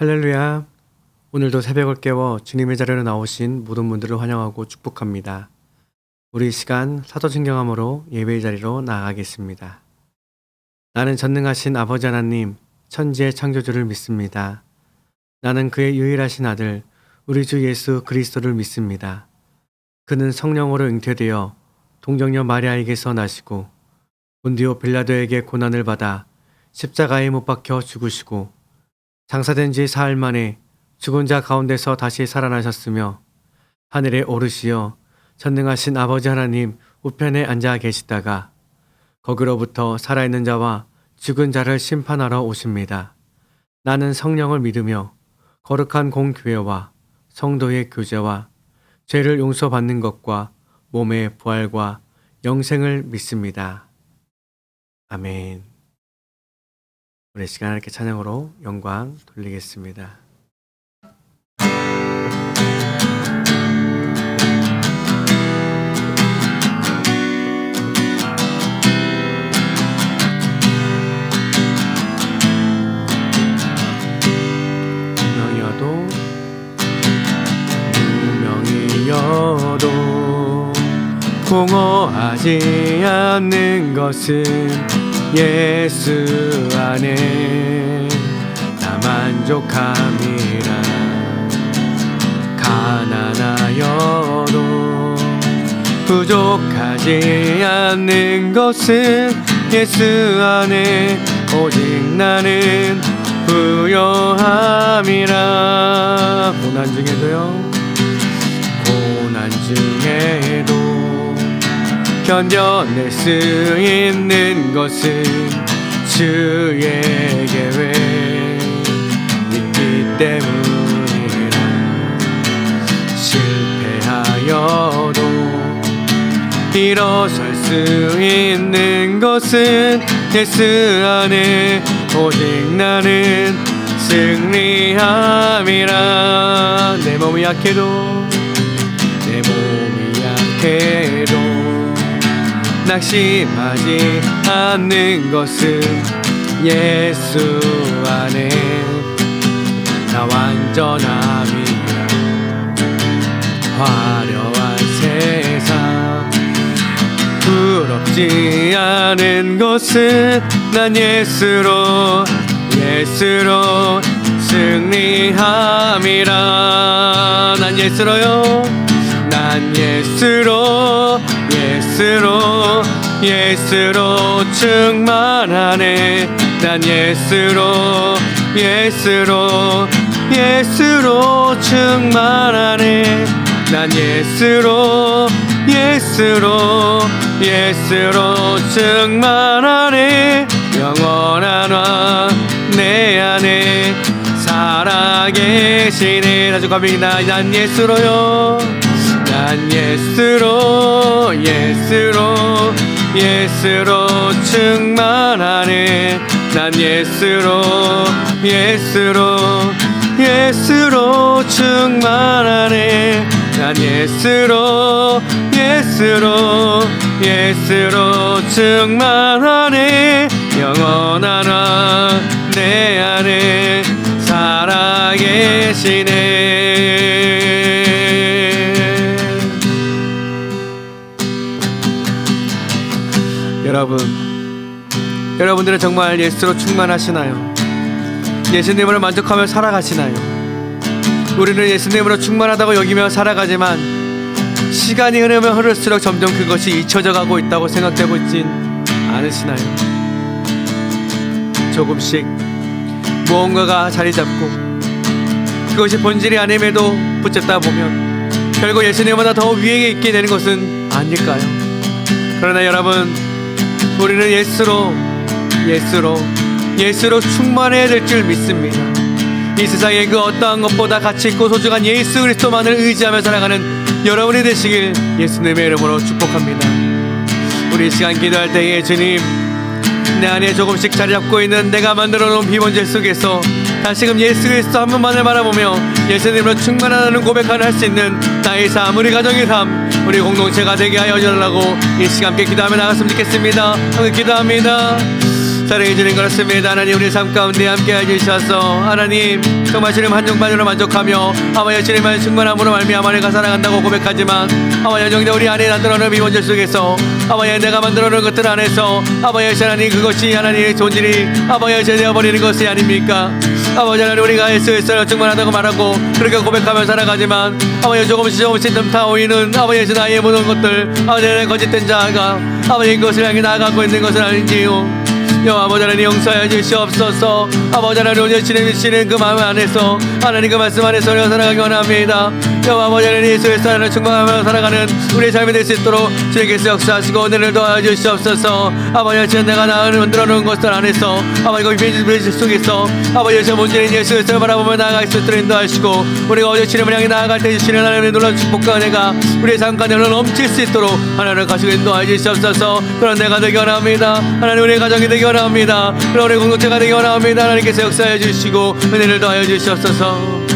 할렐루야. 오늘도 새벽을 깨워 주님의 자리로 나오신 모든 분들을 환영하고 축복합니다. 우리 시간 사도신 경험으로 예배의 자리로 나아가겠습니다. 나는 전능하신 아버지 하나님, 천지의 창조주를 믿습니다. 나는 그의 유일하신 아들, 우리 주 예수 그리스도를 믿습니다. 그는 성령으로 잉태되어 동정녀 마리아에게서 나시고 본디오 빌라도에게 고난을 받아 십자가에 못 박혀 죽으시고 장사된 지 사흘 만에 죽은 자 가운데서 다시 살아나셨으며 하늘에 오르시어 전능하신 아버지 하나님 우편에 앉아 계시다가 거기로부터 살아있는 자와 죽은 자를 심판하러 오십니다. 나는 성령을 믿으며 거룩한 공교회와 성도의 교제와 죄를 용서받는 것과 몸의 부활과 영생을 믿습니다. 아멘. 우리 시간 이렇게 찬양으로 영광 돌리겠습니다. 무명이어도 공허하지 않는 것은 예수 안에 나 만족함이라. 가난하여도 부족하지 않는 것은 예수 안에 오직 나는 부요함이라. 고난 중에도요, 고난 중에도 견뎌낼 수 있는 것은 주의 계획 있기 때문이라. 실패하여도 일어설 수 있는 것은 예수 안에 오직 나는 승리함이라. 내 몸이 약해도 낙심하지 않는 것은 예수 안에 나 완전함이라. 화려한 세상 부럽지 않은 것은 난 예수로 승리함이라. 난 예수로요, 난 예수로 충만하네. 난 예수로 충만하네. 난 예수로 충만하네. 영원한 왕 내 안에 살아계시네. 나죽합니다. 난 예수로요, 난 예수로 충만하네. 난 예수로 충만하네. 난 예수로 충만하네. 영원한 왕 내 안에 살아계시네. 여러분들은 정말 예수로 충만하시나요? 예수님으로 만족하며 살아가시나요? 우리는 예수님으로 충만하다고 여기며 살아가지만 시간이 흐르면 흐를수록 점점 그것이 잊혀져 가고 있다고 생각되고 있진 않으시나요? 조금씩 무언가가 자리 잡고 그것이 본질이 아님에도 붙잡다 보면 결국 예수님보다 더 위에 있게 되는 것은 아닐까요? 그러나 여러분, 우리는 예수로 충만해야 될 줄 믿습니다. 이 세상의 그 어떠한 것보다 가치 있고 소중한 예수 그리스도만을 의지하며 살아가는 여러분이 되시길 예수님의 이름으로 축복합니다. 우리 이 시간 기도할 때에 주님, 내 안에 조금씩 자리 잡고 있는 내가 만들어 놓은 비본질 속에서 다시금 예수 그리스도 한 분만을 바라보며 예수님으로 충만하다는 고백을 할 수 있는 나의 삶, 우리 가정의 삶, 우리 공동체가 되게 하여 주달라고 이 시간 함께 기도하며 나갔으면 좋겠습니다. 함께 기도합니다. 사랑해 주님 그렇습니다. 하나님 우리 삶 가운데 함께 해주셔서 하나님 정말 주님 한 종만으로 만족하며 아버지 주님의 충만함으로 말미암아 내가 살아간다고 고백하지만 아버지 정작 우리 안에 만들어놓은 비본질 속에서 아버지 내가 만들어놓은 것들 안에서 아버지 하나님 그것이 하나님의 존재이 아버지 되어버리는 것이 아닙니까? 아버지 하나님 우리가 예수에서 충만하다고 말하고 그렇게 고백하며 살아가지만 아버지 조금씩 좀 타오이는 아버지 나의 모든 것들 아버지 내 거짓된 자가 아버지 그것을 향해 나아가고 있는 것은 아닌지요. 여호와 아버지 하나님 용서하여 주시옵소서. 아버지 하나님 오늘 지내주시는 그 마음 안에서 하나님 그 말씀 안에서 우리가 살아가기 원합니다. 여호와 아버지 하나님 예수에서 하나님 충만하며 살아가는 우리의 삶이 될 수 있도록 주님께서 역사하시고 오늘을 도와주시옵소서. 아버지 하나님 내가 만들어 놓은 것들 안에서 아버지 그 비밀 속에서 아버지 저 문제는 예수에서 바라보며 나아갈 수 있도록 인도하시고 우리가 어제 주님을 향해 나아갈 때 주시는 하나님의 놀라운 축복과 은혜가 우리의 삶 가운데 넘칠 수 있도록 하나님을 가시고 인도하여 주시옵소서. 그런 내가 되기 원합니다. 하나님 우리의 가정이 되기 원합니다. 그런 우리 공동체가 되기 원합니다. 하나님께서 역사해 주시고 은혜를 더하여 주시옵소서.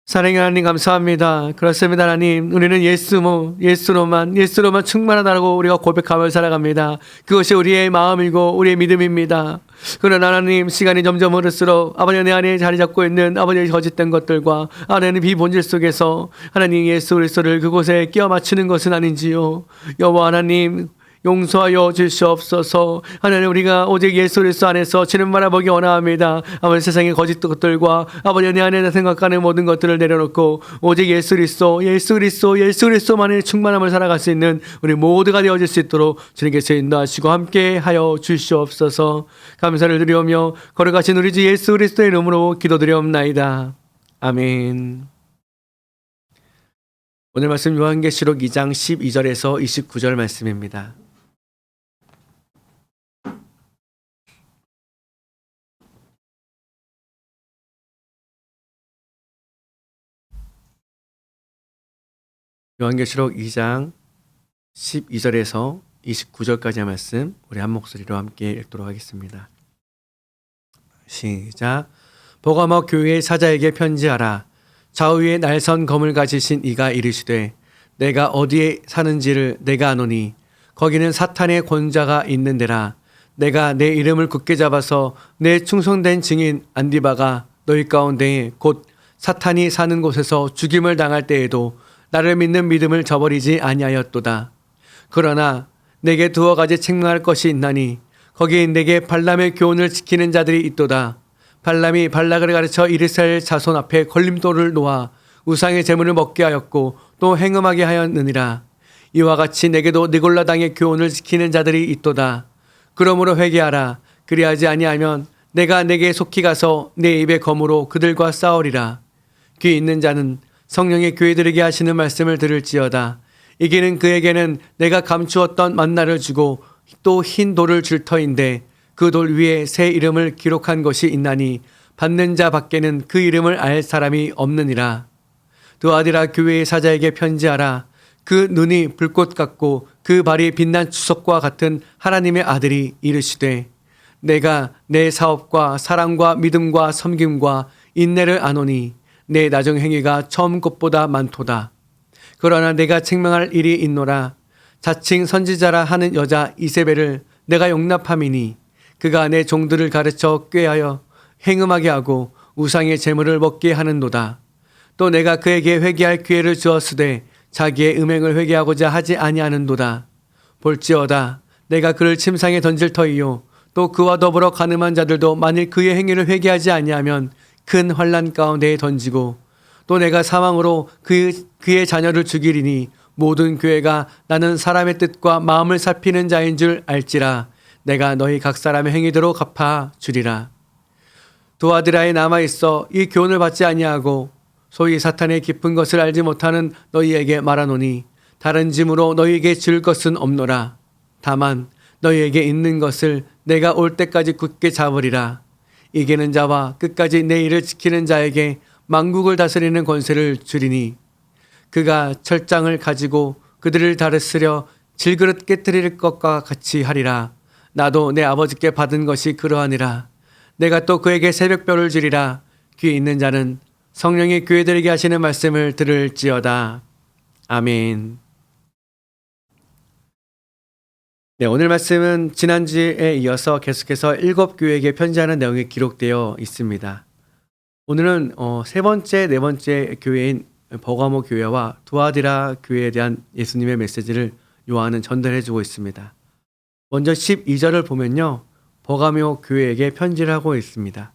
사랑의 하나님 감사합니다. 그렇습니다. 하나님 우리는 예수로만 충만하다고 우리가 고백하며 살아갑니다. 그것이 우리의 마음이고 우리의 믿음입니다. 그러나 하나님 시간이 점점 흐를수록 아버지 내 안에 자리 잡고 있는 아버지의 거짓된 것들과 하나님 비본질 속에서 하나님 예수 그리스도를 그곳에 끼워 맞추는 것은 아닌지요. 여호와 하나님 용서하여 주시옵소서. 하나님 우리가 오직 예수 그리스도 안에서 주님 바라보기 원합니다. 아버지 세상의 거짓 것들과 아버지 내 안에 생각하는 모든 것들을 내려놓고 오직 예수 그리스도만의 충만함을 살아갈 수 있는 우리 모두가 되어질 수 있도록 주님께서 인도하시고 함께 하여 주시옵소서. 감사를 드리오며 걸어가신 우리 주 예수 그리스도의 이름으로 기도드리옵나이다. 아멘. 오늘 말씀 요한계시록 2장 12절에서 29절 말씀입니다. 요한계시록 2장 12절에서 29절까지의 말씀 우리 한 목소리로 함께 읽도록 하겠습니다. 시작. 보가모 교회의 사자에게 편지하라. 좌우에 날선 검을 가지신 이가 이르시되 내가 어디에 사는지를 내가 아노니 거기는 사탄의 권자가 있는 데라. 내가 내 이름을 굳게 잡아서 내 충성된 증인 안디바가 너희 가운데 곧 사탄이 사는 곳에서 죽임을 당할 때에도 나를 믿는 믿음을 저버리지 아니하였도다. 그러나 내게 두어 가지 책망할 것이 있나니 거기 내게 발람의 교훈을 지키는 자들이 있도다. 발람이 발락을 가르쳐 이스라엘 자손 앞에 걸림돌을 놓아 우상의 제물을 먹게 하였고 또 행음하게 하였느니라. 이와 같이 내게도 느골라 당의 교훈을 지키는 자들이 있도다. 그러므로 회개하라. 그리하지 아니하면 내가 내게 속히 가서 내 입의 검으로 그들과 싸우리라. 귀 있는 자는 성령의 교회들에게 하시는 말씀을 들을지어다. 이기는 그에게는 내가 감추었던 만나를 주고 또 흰 돌을 줄 터인데 그 돌 위에 새 이름을 기록한 것이 있나니 받는 자 밖에는 그 이름을 알 사람이 없느니라. 두아디라 교회의 사자에게 편지하라. 그 눈이 불꽃 같고 그 발이 빛난 주석과 같은 하나님의 아들이 이르시되 내가 내 사업과 사랑과 믿음과 섬김과 인내를 아노니 내 나중 행위가 처음 것보다 많도다. 그러나 내가 책망할 일이 있노라. 자칭 선지자라 하는 여자 이세벨을 내가 용납함이니 그가 내 종들을 가르쳐 꾀하여 행음하게 하고 우상의 제물을 먹게 하는도다. 또 내가 그에게 회개할 기회를 주었으되 자기의 음행을 회개하고자 하지 아니하는도다. 볼지어다 내가 그를 침상에 던질 터이요 또 그와 더불어 가늠한 자들도 만일 그의 행위를 회개하지 아니하면 큰 환난 가운데에 던지고 또 내가 사망으로 그의 자녀를 죽이리니 모든 교회가 나는 사람의 뜻과 마음을 살피는 자인 줄 알지라. 내가 너희 각 사람의 행위대로 갚아 주리라. 두아드라에 남아있어 이 교훈을 받지 아니하고 소위 사탄의 깊은 것을 알지 못하는 너희에게 말하노니 다른 짐으로 너희에게 줄 것은 없노라. 다만 너희에게 있는 것을 내가 올 때까지 굳게 잡으리라. 이기는 자와 끝까지 내 일을 지키는 자에게 만국을 다스리는 권세를 주리니 그가 철장을 가지고 그들을 다스려 질그릇 깨뜨릴 것과 같이 하리라. 나도 내 아버지께 받은 것이 그러하니라. 내가 또 그에게 새벽별을 주리라. 귀 있는 자는 성령이 교회들에게 하시는 말씀을 들을지어다. 아멘. 네, 오늘 말씀은 지난주에 이어서 계속해서 7교회에게 편지하는 내용이 기록되어 있습니다. 오늘은 세 번째, 네 번째 교회인 버가모 교회와 두아디라 교회에 대한 예수님의 메시지를 요한은 전달해 주고 있습니다. 먼저 12절을 보면요. 버가모 교회에게 편지를 하고 있습니다.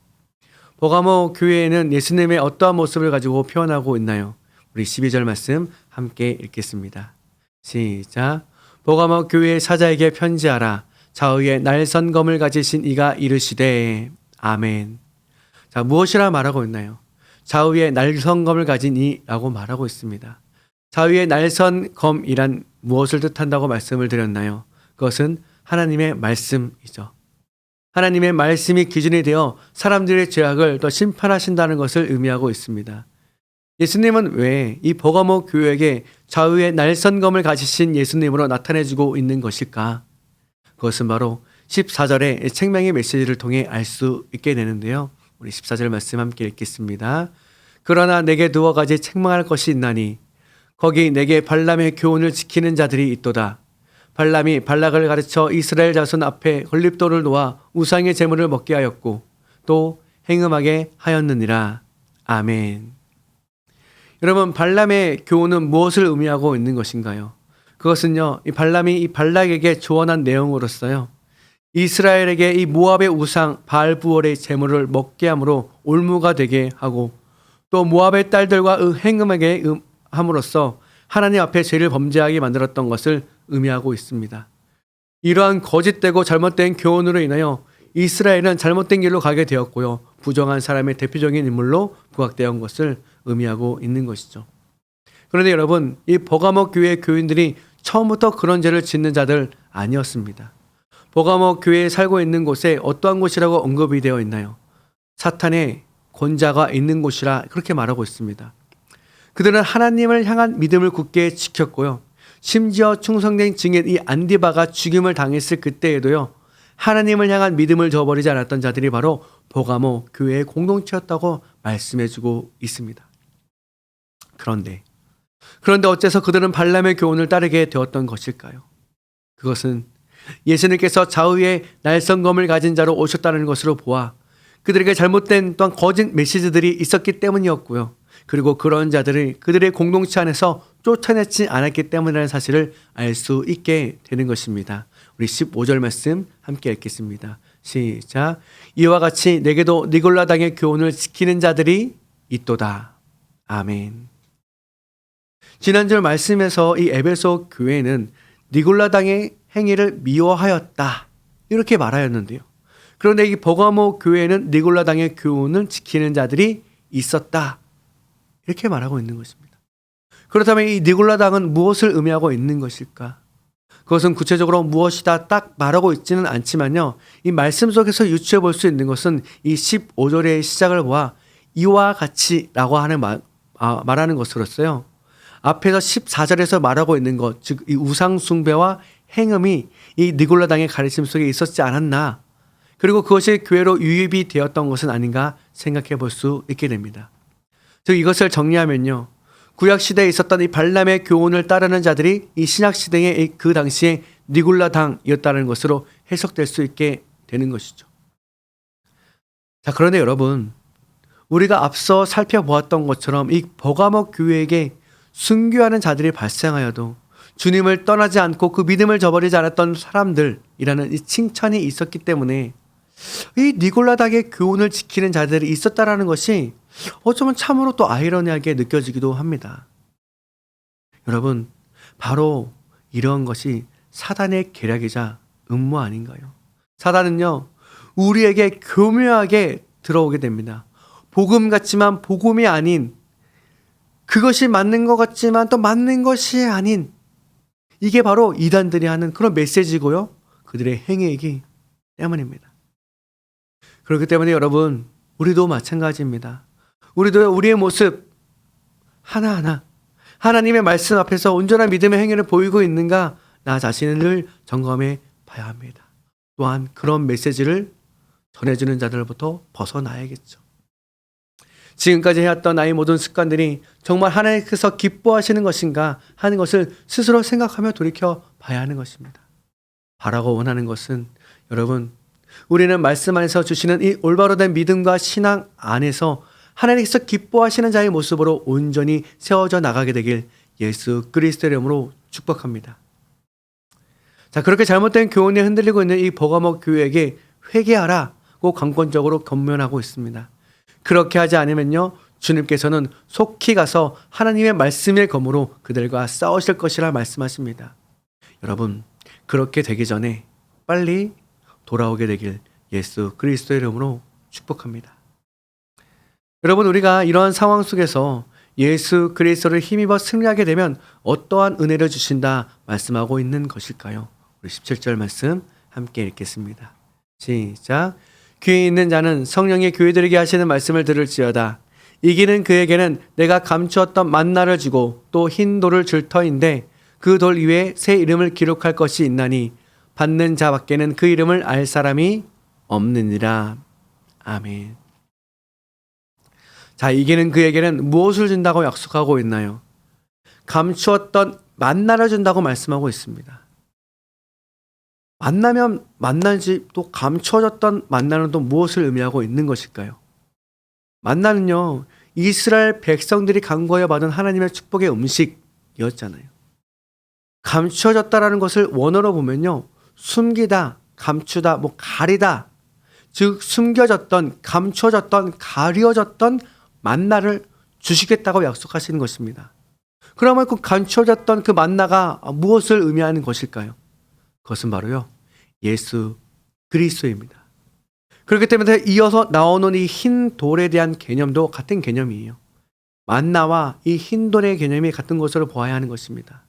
버가모 교회에는 예수님의 어떠한 모습을 가지고 표현하고 있나요? 우리 12절 말씀 함께 읽겠습니다. 시작. 버가모 교회의 사자에게 편지하라. 좌우에 날선 검을 가지신 이가 이르시되 아멘. 자, 무엇이라 말하고 있나요? 좌우에 날선 검을 가진 이라고 말하고 있습니다. 좌우에 날선 검이란 무엇을 뜻한다고 말씀을 드렸나요? 그것은 하나님의 말씀이죠. 하나님의 말씀이 기준이 되어 사람들의 죄악을 더 심판하신다는 것을 의미하고 있습니다. 예수님은 왜 이 버가모 교회에게 좌우에 날선검을 가지신 예수님으로 나타내주고 있는 것일까? 그것은 바로 14절의 책망의 메시지를 통해 알 수 있게 되는데요. 우리 14절 말씀 함께 읽겠습니다. 그러나 내게 두어 가지 책망할 것이 있나니 거기 내게 발람의 교훈을 지키는 자들이 있도다. 발람이 발락을 가르쳐 이스라엘 자손 앞에 걸립돌을 놓아 우상의 제물을 먹게 하였고 또 행음하게 하였느니라. 아멘. 여러분, 발람의 교훈은 무엇을 의미하고 있는 것인가요? 그것은요, 이 발람이 이 발락에게 조언한 내용으로서요, 이스라엘에게 이 모압의 우상 바알부올의 제물을 먹게 함으로 올무가 되게 하고 또 모압의 딸들과 행음하게 함으로써 하나님 앞에 죄를 범죄하게 만들었던 것을 의미하고 있습니다. 이러한 거짓되고 잘못된 교훈으로 인하여 이스라엘은 잘못된 길로 가게 되었고요. 부정한 사람의 대표적인 인물로 부각되어 것을 의미하고 있는 것이죠. 그런데 여러분, 이 버가모 교회 교인들이 처음부터 그런 죄를 짓는 자들 아니었습니다. 버가모 교회에 살고 있는 곳에 어떠한 곳이라고 언급이 되어 있나요? 사탄의 권자가 있는 곳이라 그렇게 말하고 있습니다. 그들은 하나님을 향한 믿음을 굳게 지켰고요. 심지어 충성된 증인 이 안디바가 죽임을 당했을 그때에도요. 하나님을 향한 믿음을 저버리지 않았던 자들이 바로 버가모 교회의 공동체였다고 말씀해주고 있습니다. 그런데 어째서 그들은 발람의 교훈을 따르게 되었던 것일까요? 그것은 예수님께서 좌우에 날선검을 가진 자로 오셨다는 것으로 보아 그들에게 잘못된 또한 거짓 메시지들이 있었기 때문이었고요. 그리고 그런 자들을 그들의 공동체 안에서 쫓아내지 않았기 때문이라는 사실을 알 수 있게 되는 것입니다. 우리 15절 말씀 함께 읽겠습니다. 시작. 이와 같이 내게도 니골라당의 교훈을 지키는 자들이 있도다. 아멘. 지난주 말씀에서 이 에베소 교회는 니골라당의 행위를 미워하였다. 이렇게 말하였는데요. 그런데 이 버가모 교회는 니골라당의 교훈을 지키는 자들이 있었다. 이렇게 말하고 있는 것입니다. 그렇다면 이 니골라당은 무엇을 의미하고 있는 것일까? 그것은 구체적으로 무엇이다 딱 말하고 있지는 않지만요. 이 말씀 속에서 유추해 볼 수 있는 것은 이 15절의 시작을 보아 이와 같이라고 하는 말하는 것으로서요. 앞에서 14절에서 말하고 있는 것, 즉 이 우상 숭배와 행음이 이 니골라당의 가르침 속에 있었지 않았나? 그리고 그것이 교회로 유입이 되었던 것은 아닌가 생각해 볼 수 있게 됩니다. 즉 이것을 정리하면요. 구약 시대에 있었던 이 발람의 교훈을 따르는 자들이 이 신약 시대의 그 당시에 니골라당이었다는 것으로 해석될 수 있게 되는 것이죠. 자, 그런데 여러분, 우리가 앞서 살펴보았던 것처럼 이 버가모 교회에게 순교하는 자들이 발생하여도 주님을 떠나지 않고 그 믿음을 저버리지 않았던 사람들이라는 이 칭찬이 있었기 때문에 이 니골라당의 교훈을 지키는 자들이 있었다라는 것이 어쩌면 참으로 또 아이러니하게 느껴지기도 합니다. 여러분, 바로 이런 것이 사단의 계략이자 음모 아닌가요? 사단은요, 우리에게 교묘하게 들어오게 됩니다. 복음 같지만 복음이 아닌, 그것이 맞는 것 같지만 또 맞는 것이 아닌, 이게 바로 이단들이 하는 그런 메시지고요. 그들의 행위이기 때문입니다. 그렇기 때문에 여러분, 우리도 마찬가지입니다. 우리도 우리의 모습 하나하나 하나님의 말씀 앞에서 온전한 믿음의 행위를 보이고 있는가 나 자신을 점검해 봐야 합니다. 또한 그런 메시지를 전해주는 자들부터 벗어나야겠죠. 지금까지 해왔던 나의 모든 습관들이 정말 하나님께서 기뻐하시는 것인가 하는 것을 스스로 생각하며 돌이켜 봐야 하는 것입니다. 바라고 원하는 것은 여러분, 우리는 말씀 안에서 주시는 이 올바로 된 믿음과 신앙 안에서 하나님께서 기뻐하시는 자의 모습으로 온전히 세워져 나가게 되길 예수 그리스도의 이름으로 축복합니다. 자, 그렇게 잘못된 교훈에 흔들리고 있는 이 버가모 교회에게 회개하라고 강권적으로 권면하고 있습니다. 그렇게 하지 않으면요, 주님께서는 속히 가서 하나님의 말씀의 검으로 그들과 싸우실 것이라 말씀하십니다. 여러분, 그렇게 되기 전에 빨리 돌아오게 되길 예수 그리스도의 이름으로 축복합니다. 여러분, 우리가 이러한 상황 속에서 예수 그리스도를 힘입어 승리하게 되면 어떠한 은혜를 주신다 말씀하고 있는 것일까요? 우리 17절 말씀 함께 읽겠습니다. 시작. 귀에 있는 자는 성령의 교회들에게 하시는 말씀을 들을지어다. 이기는 그에게는 내가 감추었던 만나를 주고 또 흰 돌을 줄 터인데 그 돌 위에 새 이름을 기록할 것이 있나니 받는 자 밖에는 그 이름을 알 사람이 없느니라. 아멘. 자, 이기는 그에게는 무엇을 준다고 약속하고 있나요? 감추었던 만나를 준다고 말씀하고 있습니다. 만나면 만나지 또 감추어졌던 만나는 또 무엇을 의미하고 있는 것일까요? 만나는요, 이스라엘 백성들이 간구하여 받은 하나님의 축복의 음식이었잖아요. 감추어졌다라는 것을 원어로 보면요, 숨기다, 감추다, 가리다, 즉 숨겨졌던, 감추어졌던, 가려졌던 만나를 주시겠다고 약속하시는 것입니다. 그러면 그 감추어졌던 그 만나가 무엇을 의미하는 것일까요? 그것은 바로요, 예수 그리스도입니다. 그렇기 때문에 이어서 나오는 이 흰 돌에 대한 개념도 같은 개념이에요. 만나와 이 흰 돌의 개념이 같은 것으로 보아야 하는 것입니다.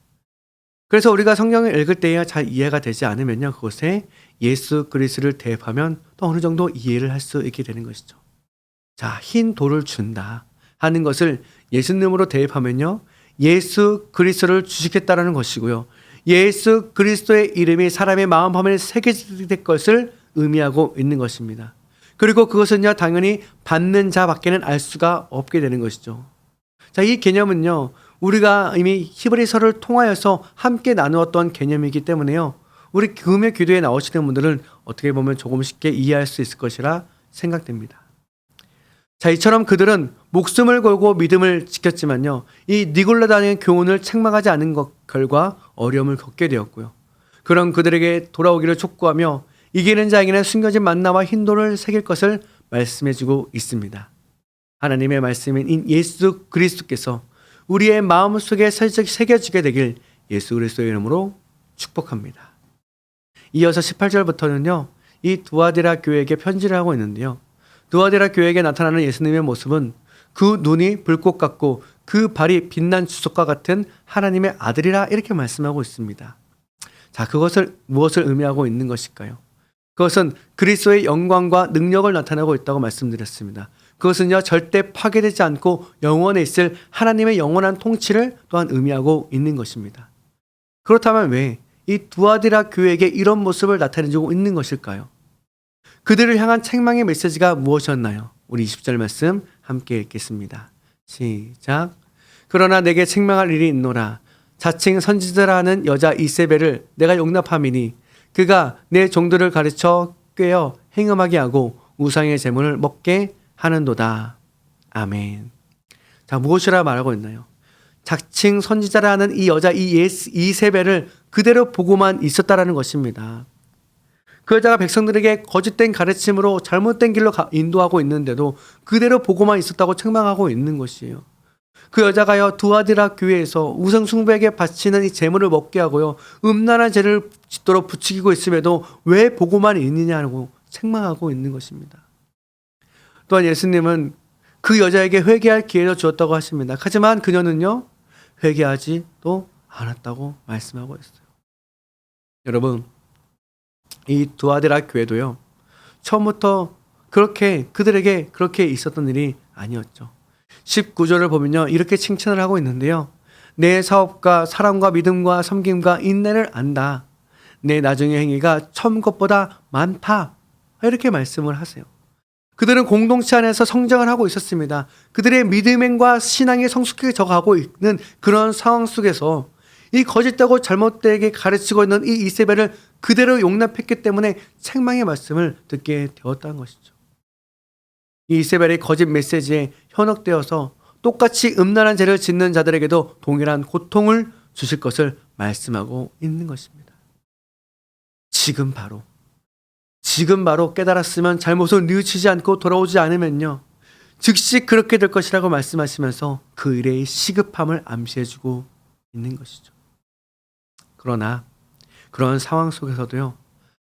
그래서 우리가 성경을 읽을 때에 잘 이해가 되지 않으면요, 그것에 예수 그리스도를 대입하면 또 어느 정도 이해를 할 수 있게 되는 것이죠. 자, 흰 돌을 준다 하는 것을 예수님으로 대입하면요, 예수 그리스도를 주시겠다라는 것이고요, 예수 그리스도의 이름이 사람의 마음 화면에 새겨질 것을 의미하고 있는 것입니다. 그리고 그것은요, 당연히 받는 자 밖에는 알 수가 없게 되는 것이죠. 자, 이 개념은요, 우리가 이미 히브리서를 통하여서 함께 나누었던 개념이기 때문에요, 우리 금요 기도에 나오시는 분들은 어떻게 보면 조금 쉽게 이해할 수 있을 것이라 생각됩니다. 자, 이처럼 그들은 목숨을 걸고 믿음을 지켰지만요, 이 니골라다는 교훈을 책망하지 않은 것 결과 어려움을 겪게 되었고요, 그런 그들에게 돌아오기를 촉구하며 이기는 자에게는 숨겨진 만나와 흰돌을 새길 것을 말씀해주고 있습니다. 하나님의 말씀인 예수 그리스도께서 우리의 마음속에 새겨지게 되길 예수 그리스도의 이름으로 축복합니다. 이어서 18절부터는요, 이 두아디라 교회에게 편지를 하고 있는데요, 두아디라 교회에게 나타나는 예수님의 모습은 그 눈이 불꽃 같고 그 발이 빛난 주석과 같은 하나님의 아들이라 이렇게 말씀하고 있습니다. 자, 그것을 무엇을 의미하고 있는 것일까요? 그것은 그리스도의 영광과 능력을 나타내고 있다고 말씀드렸습니다. 그것은요, 절대 파괴되지 않고 영원에 있을 하나님의 영원한 통치를 또한 의미하고 있는 것입니다. 그렇다면 왜 이 두아디라 교회에게 이런 모습을 나타내주고 있는 것일까요? 그들을 향한 책망의 메시지가 무엇이었나요? 우리 20절 말씀 함께 읽겠습니다. 시작. 그러나 내게 책망할 일이 있노라. 자칭 선지자라 하는 여자 이세벨을 내가 용납함이니 그가 내 종들을 가르쳐 꿰어 행음하게 하고 우상의 제물을 먹게 하는도다. 아멘. 자, 무엇이라 말하고 있나요? 자칭 선지자라 하는 이 여자 이세벨을 그대로 보고만 있었다라는 것입니다. 그 여자가 백성들에게 거짓된 가르침으로 잘못된 길로 인도하고 있는데도 그대로 보고만 있었다고 책망하고 있는 것이에요. 그 여자가요, 두아디라 교회에서 우상 숭배에게 바치는 이 제물을 먹게 하고요, 음란한 죄를 짓도록 부추기고 있음에도 왜 보고만 있느냐고 책망하고 있는 것입니다. 또한 예수님은 그 여자에게 회개할 기회를 주었다고 하십니다. 하지만 그녀는요, 회개하지도 않았다고 말씀하고 있어요. 여러분, 이 두아디라 교회도요, 처음부터 그들에게 그렇게 있었던 일이 아니었죠. 19절을 보면요, 이렇게 칭찬을 하고 있는데요, 내 사업과 사랑과 믿음과 섬김과 인내를 안다. 내 나중의 행위가 처음 것보다 많다. 이렇게 말씀을 하세요. 그들은 공동체 안에서 성장을 하고 있었습니다. 그들의 믿음과 신앙이 성숙해져 가고 있는 그런 상황 속에서 이 거짓되고 잘못되게 가르치고 있는 이 이세벨을 그대로 용납했기 때문에 책망의 말씀을 듣게 되었다는 것이죠. 이 이세벨의 거짓 메시지에 현혹되어서 똑같이 음란한 죄를 짓는 자들에게도 동일한 고통을 주실 것을 말씀하고 있는 것입니다. 지금 바로 깨달았으면 잘못을 뉘우치지 않고 돌아오지 않으면요, 즉시 그렇게 될 것이라고 말씀하시면서 그 일의 시급함을 암시해주고 있는 것이죠. 그러나 그런 상황 속에서도요,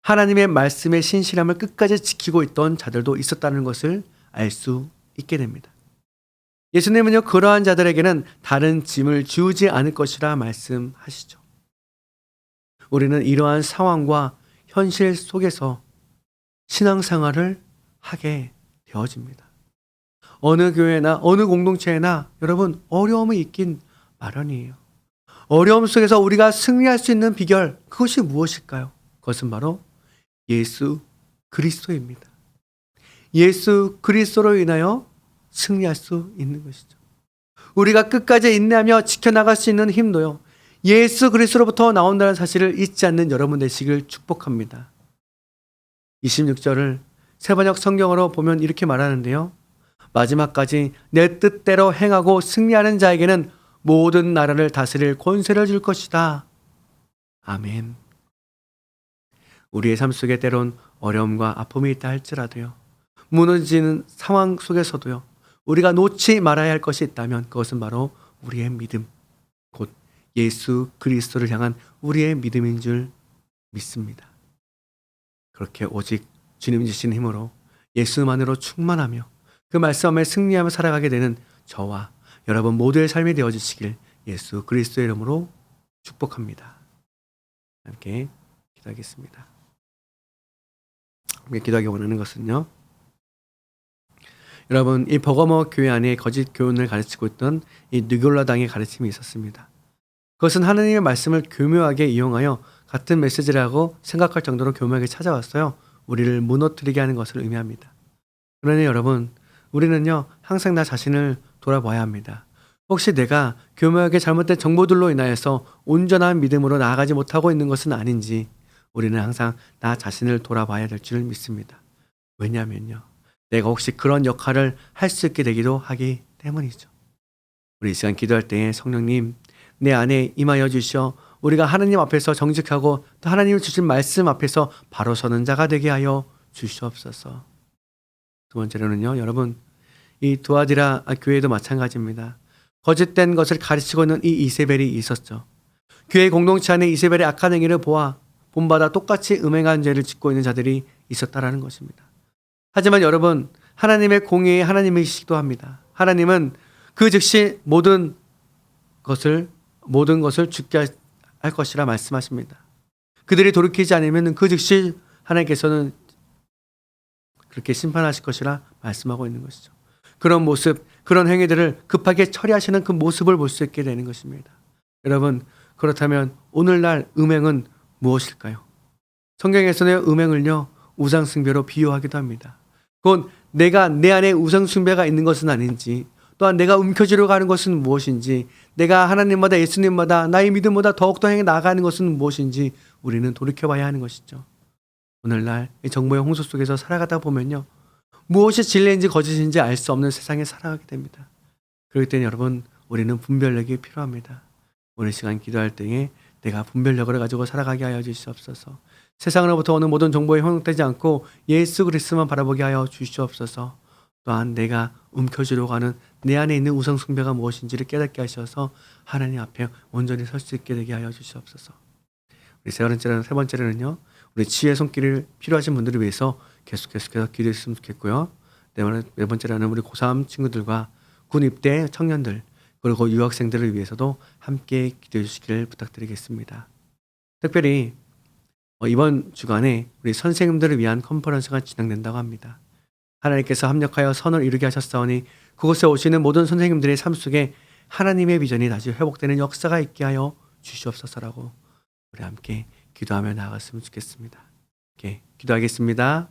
하나님의 말씀의 신실함을 끝까지 지키고 있던 자들도 있었다는 것을 알 수 있게 됩니다. 예수님은요, 그러한 자들에게는 다른 짐을 지우지 않을 것이라 말씀하시죠. 우리는 이러한 상황과 현실 속에서 신앙생활을 하게 되어집니다. 어느 교회나 어느 공동체나 여러분, 어려움이 있긴 마련이에요. 어려움 속에서 우리가 승리할 수 있는 비결, 그것이 무엇일까요? 그것은 바로 예수 그리스도입니다. 예수 그리스도로 인하여 승리할 수 있는 것이죠. 우리가 끝까지 인내하며 지켜나갈 수 있는 힘도요, 예수 그리스도로부터 나온다는 사실을 잊지 않는 여러분 되시길 축복합니다. 26절을 세번역 성경으로 보면 이렇게 말하는데요, 마지막까지 내 뜻대로 행하고 승리하는 자에게는 모든 나라를 다스릴 권세를 줄 것이다. 아멘. 우리의 삶 속에 때론 어려움과 아픔이 있다 할지라도요, 무너지는 상황 속에서도요, 우리가 놓지 말아야 할 것이 있다면 그것은 바로 우리의 믿음, 곧 예수 그리스도를 향한 우리의 믿음인 줄 믿습니다. 그렇게 오직 주님 주신 힘으로 예수만으로 충만하며 그 말씀에 승리하며 살아가게 되는 저와 여러분 모두의 삶이 되어주시길 예수 그리스도의 이름으로 축복합니다. 함께 기도하겠습니다. 함께 기도하기 원하는 것은요, 여러분, 이 버거머 교회 안에 거짓 교훈을 가르치고 있던 이 느골라당의 가르침이 있었습니다. 그것은 하나님의 말씀을 교묘하게 이용하여 같은 메시지라고 생각할 정도로 교묘하게 찾아왔어요. 우리를 무너뜨리게 하는 것을 의미합니다. 그러니 여러분, 우리는요, 항상 나 자신을 돌아봐야 합니다. 혹시 내가 교묘하게 잘못된 정보들로 인하여서 온전한 믿음으로 나아가지 못하고 있는 것은 아닌지 우리는 항상 나 자신을 돌아봐야 될 줄 믿습니다. 왜냐하면요, 내가 혹시 그런 역할을 할 수 있게 되기도 하기 때문이죠. 우리 이 시간 기도할 때에 성령님, 내 안에 임하여 주시어 우리가 하나님 앞에서 정직하고 또 하나님이 주신 말씀 앞에서 바로 서는 자가 되게 하여 주시옵소서. 두 번째로는요, 여러분, 이 두아디라 교회도 마찬가지입니다. 거짓된 것을 가르치고 있는 이 이세벨이 있었죠. 교회 공동체 안에 이세벨의 악한 행위를 본받아 똑같이 음행한 죄를 짓고 있는 자들이 있었다라는 것입니다. 하지만 여러분, 하나님의 공의에 하나님이시기도 합니다. 하나님은 그 즉시 모든 것을 죽게 할 것이라 말씀하십니다. 그들이 돌이키지 않으면 그 즉시 하나님께서는 그렇게 심판하실 것이라 말씀하고 있는 것이죠. 그런 모습, 그런 행위들을 급하게 처리하시는 그 모습을 볼 수 있게 되는 것입니다. 여러분, 그렇다면 오늘날 음행은 무엇일까요? 성경에서는 음행을요, 우상숭배로 비유하기도 합니다. 그건 내가 내 안에 우상숭배가 있는 것은 아닌지, 또한 내가 움켜쥐려고 하는 것은 무엇인지, 내가 하나님마다 예수님마다 나의 믿음보다 더욱더 행해 나아가는 것은 무엇인지 우리는 돌이켜봐야 하는 것이죠. 오늘날 이 정보의 홍수 속에서 살아가다 보면요, 무엇이 진리인지 거짓인지 알 수 없는 세상에 살아가게 됩니다. 그렇기 때문에 여러분, 우리는 분별력이 필요합니다. 오늘 시간 기도할 때에 내가 분별력을 가지고 살아가게 하여 주시옵소서. 세상으로부터 오는 모든 정보에 현혹되지 않고 예수 그리스도만 바라보게 하여 주시옵소서. 또한 내가 움켜쥐려고 하는 내 안에 있는 우상숭배가 무엇인지를 깨닫게 하셔서 하나님 앞에 온전히 설 수 있게 되게 하여 주시옵소서. 우리 세 번째로는요, 우리 지혜 손길을 필요하신 분들을 위해서 계속해서 기도했으면 좋겠고요. 네 번째로는 우리 고3 친구들과 군 입대 청년들, 그리고 유학생들을 위해서도 함께 기도해 주시기를 부탁드리겠습니다. 특별히 이번 주간에 우리 선생님들을 위한 컨퍼런스가 진행된다고 합니다. 하나님께서 합력하여 선을 이루게 하셨사오니 그곳에 오시는 모든 선생님들의 삶 속에 하나님의 비전이 다시 회복되는 역사가 있게 하여 주시옵소서라고 우리 함께 기도하며 나아갔으면 좋겠습니다. 함께 기도하겠습니다.